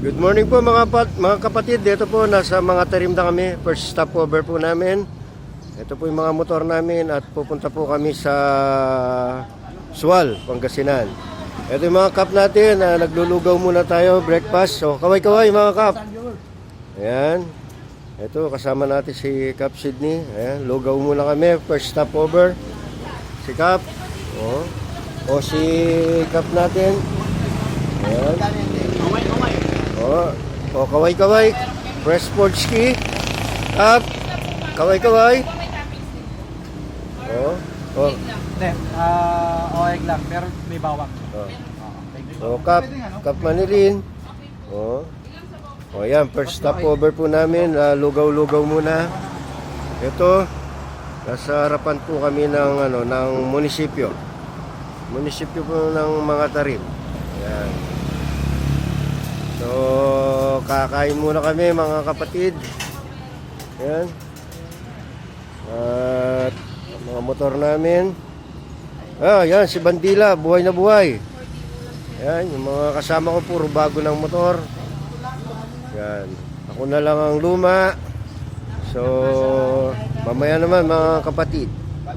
Good morning po mga kapatid. Dito po nasa mga tarim na kami. First stopover po namin. Ito po yung mga motor namin at pupunta po kami sa Sual, Pangasinan. Ito yung mga kap natin. Naglulugaw muna tayo, breakfast. So kaway-kaway mga kap. Ayan. Ito kasama natin si Kap Sydney. Ayan, lugaw muna kami. First stopover. Si Kap. O si Kap natin. Ayan. Kaway-kaway. Press sports ski. Up. Kaway-kaway. Hindi, oeg lang, pero may bawang. Kap Manilin. Yan, first stopover po namin. Lugaw-lugaw muna. Ito, nasa harapan po kami ng munisipyo. Munisipyo po ng mga tarim. Yan. So, kakain muna kami mga kapatid. Yan. At mga motor namin. Yan, si Bandila, buhay na buhay. Yan, yung mga kasama ko puro bago ng motor. Yan. Ako na lang ang luma. So, mamaya naman mga kapatid.